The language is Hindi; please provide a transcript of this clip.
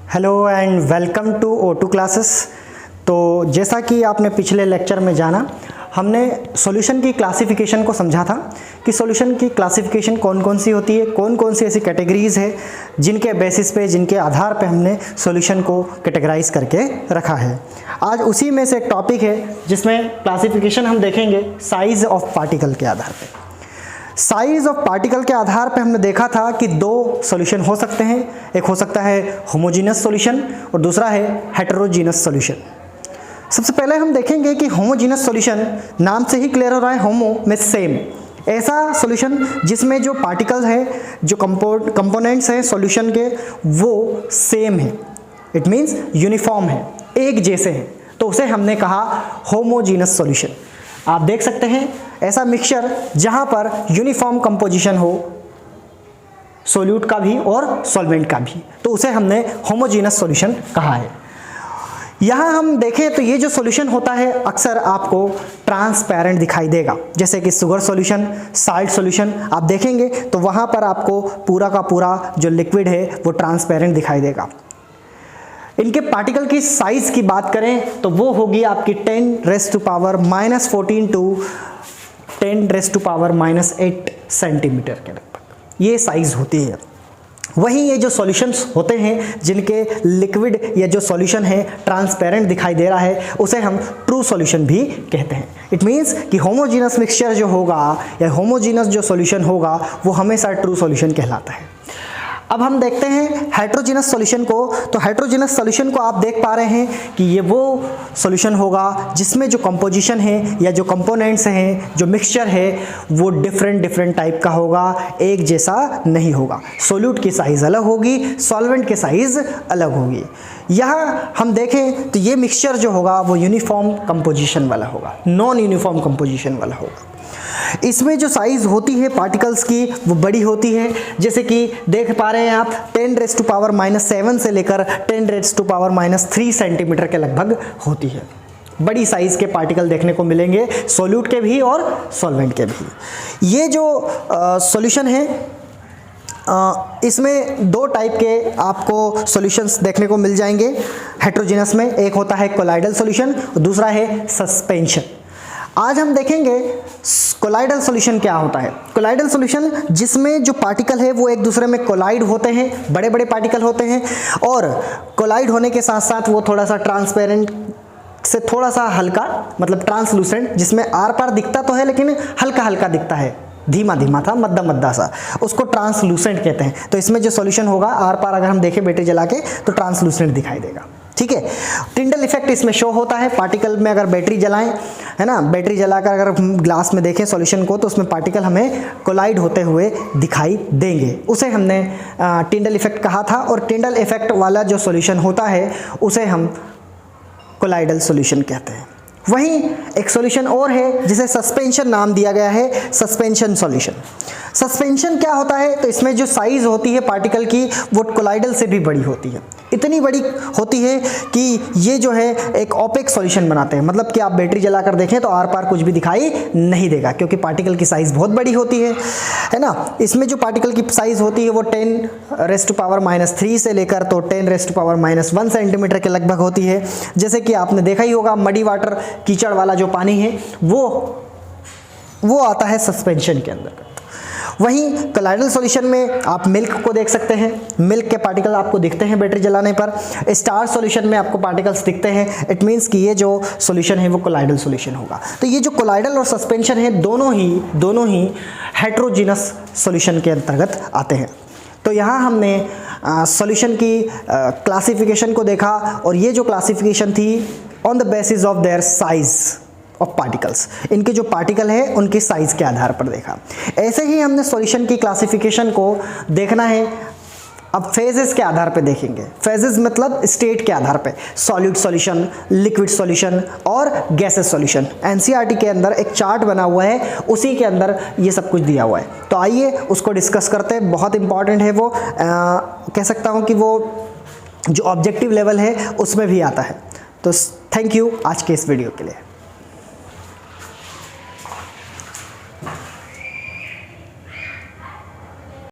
Hello and welcome to O2 classes. तो जैसा कि आपने पिछले लेक्चर में जाना, हमने सॉल्यूशन की क्लासिफिकेशन को समझा था कि सॉल्यूशन की क्लासिफिकेशन कौन कौन सी होती है, कौन कौन सी ऐसी कैटेगरीज़ है जिनके बेसिस पे, जिनके आधार पे हमने सॉल्यूशन को कैटेगराइज करके रखा है। आज उसी में से एक टॉपिक है जिसमें क्लासिफिकेशन हम देखेंगे साइज़ ऑफ पार्टिकल के आधार पे। साइज ऑफ पार्टिकल के आधार पे हमने देखा था कि दो सॉल्यूशन हो सकते हैं, एक हो सकता है होमोजीनस सॉल्यूशन और दूसरा है हेटेरोजीनस सॉल्यूशन। सबसे पहले हम देखेंगे कि होमोजीनस सॉल्यूशन, नाम से ही क्लियर हो रहा है, होमो में सेम, ऐसा सॉल्यूशन जिसमें जो पार्टिकल है, जो कंपोनेंट्स हैं सॉल्यूशन के, वो सेम है, इट मीन्स यूनिफॉर्म है, एक जैसे हैं, तो उसे हमने कहा होमोजीनस सॉल्यूशन। आप देख सकते हैं ऐसा मिक्सचर जहां पर यूनिफॉर्म कंपोजिशन हो सोल्यूट का भी और सॉल्वेंट का भी, तो उसे हमने होमोजीनस सॉल्यूशन कहा है। यहां हम देखें तो ये जो सॉल्यूशन होता है अक्सर आपको ट्रांसपेरेंट दिखाई देगा, जैसे कि शुगर सॉल्यूशन, साल्ट सॉल्यूशन आप देखेंगे तो वहां पर आपको पूरा का पूरा जो लिक्विड है वो ट्रांसपेरेंट दिखाई देगा। इनके पार्टिकल की साइज की बात करें तो वो होगी आपकी 10⁻⁻14 टू 10⁻⁻8 सेंटीमीटर के लगभग ये साइज होती है। वहीं ये जो सॉल्यूशंस होते हैं जिनके लिक्विड या जो सॉल्यूशन है ट्रांसपेरेंट दिखाई दे रहा है, उसे हम ट्रू सॉल्यूशन भी कहते हैं। इट मीन्स कि होमोजीनस मिक्सचर जो होगा या होमोजीनस जो सॉल्यूशन होगा वो हमेशा ट्रू सॉल्यूशन कहलाता है। अब हम देखते हैं हेटेरोजीनस सॉल्यूशन को। तो हेटेरोजीनस सॉल्यूशन को आप देख पा रहे हैं कि ये वो सॉल्यूशन होगा जिसमें जो कंपोजिशन है या जो कंपोनेंट्स हैं, जो मिक्सचर है वो डिफरेंट टाइप का होगा, एक जैसा नहीं होगा। सोल्यूट की साइज़ अलग होगी, सॉल्वेंट की साइज़ अलग होगी। यहाँ हम देखें तो ये मिक्सचर जो होगा वो यूनिफॉर्म कंपोजिशन वाला होगा, नॉन यूनिफॉर्म कंपोजिशन वाला होगा। इसमें जो साइज होती है पार्टिकल्स की वो बड़ी होती है, जैसे कि देख पा रहे हैं आप 10⁻⁻7 से लेकर 10⁻⁻3 सेंटीमीटर के लगभग होती है। बड़ी साइज के पार्टिकल देखने को मिलेंगे सोल्यूट के भी और सॉल्वेंट के भी। ये जो सॉल्यूशन है इसमें दो टाइप के आपको सॉल्यूशंस देखने को मिल जाएंगे हेटेरोजीनस में। एक होता है कोलाइडल सॉल्यूशन और दूसरा है सस्पेंशन। आज हम देखेंगे कोलाइडल सॉल्यूशन क्या होता है। कोलाइडल सॉल्यूशन जिसमें जो पार्टिकल है वो एक दूसरे में कोलाइड होते हैं, बड़े बड़े पार्टिकल होते हैं, और कोलाइड होने के साथ साथ वो थोड़ा सा ट्रांसपेरेंट से थोड़ा सा हल्का, मतलब ट्रांसलूसेंट, जिसमें आर पार दिखता तो है लेकिन हल्का हल्का दिखता है, धीमा धीमा था, मद्दा सा, उसको ट्रांसलूसेंट कहते हैं। तो इसमें जो सॉल्यूशन होगा आर पार अगर हम देखें बैटरी जला के तो ट्रांसलूसेंट दिखाई देगा, ठीक है। टिंडल इफेक्ट इसमें शो होता है पार्टिकल में। अगर बैटरी जलाएं, है ना, बैटरी जलाकर अगर ग्लास में देखें सॉल्यूशन को तो उसमें पार्टिकल हमें कोलाइड होते हुए दिखाई देंगे, उसे हमने टिंडल इफेक्ट कहा था। और टिंडल इफेक्ट वाला जो सॉल्यूशन होता है उसे हम कोलाइडल सॉल्यूशन कहते हैं। वहीं एक सॉल्यूशन और है जिसे सस्पेंशन नाम दिया गया है, सस्पेंशन सॉल्यूशन। सस्पेंशन क्या होता है, तो इसमें जो साइज होती है पार्टिकल की वो कोलाइडल से भी बड़ी होती है, इतनी बड़ी होती है कि ये जो है एक ओपेक सॉल्यूशन बनाते हैं, मतलब कि आप बैटरी जलाकर देखें तो आर पार कुछ भी दिखाई नहीं देगा क्योंकि पार्टिकल की साइज़ बहुत बड़ी होती है ना। इसमें जो पार्टिकल की साइज़ होती है वो 10⁻⁻3 से लेकर तो 10⁻⁻1 सेंटीमीटर के लगभग होती है। जैसे कि आपने देखा ही होगा मडी वाटर, कीचड़ वाला जो पानी है वो आता है सस्पेंशन के अंदर। वहीं कोलाइडल सॉल्यूशन में आप मिल्क को देख सकते हैं, मिल्क के पार्टिकल आपको दिखते हैं बैटरी जलाने पर। स्टार सॉल्यूशन में आपको पार्टिकल्स दिखते हैं, इट मीन्स कि ये जो सॉल्यूशन है वो कोलाइडल सॉल्यूशन होगा। तो ये जो कोलाइडल और सस्पेंशन है दोनों ही हेटेरोजीनस सॉल्यूशन के अंतर्गत आते हैं। तो यहाँ हमने सॉल्यूशन की क्लासिफिकेशन को देखा, और ये जो क्लासिफिकेशन थी on the basis of their size of particles, इनके जो पार्टिकल है उनकी साइज के आधार पर देखा। ऐसे ही हमने सॉल्यूशन की क्लासिफिकेशन को देखना है, अब फेजेस के आधार पे देखेंगे। फेजेस मतलब स्टेट के आधार पे, सॉलिड सॉल्यूशन, लिक्विड सॉल्यूशन और गैसेस सॉल्यूशन। एनसीईआरटी के अंदर एक चार्ट बना हुआ है, उसी के अंदर ये सब कुछ दिया हुआ है। तो आइए उसको डिस्कस करते हैं, बहुत इंपॉर्टेंट है वो, कह सकता हूँ कि वो जो ऑब्जेक्टिव लेवल है उसमें भी आता है। तो थैंक यू आज के इस वीडियो के लिए।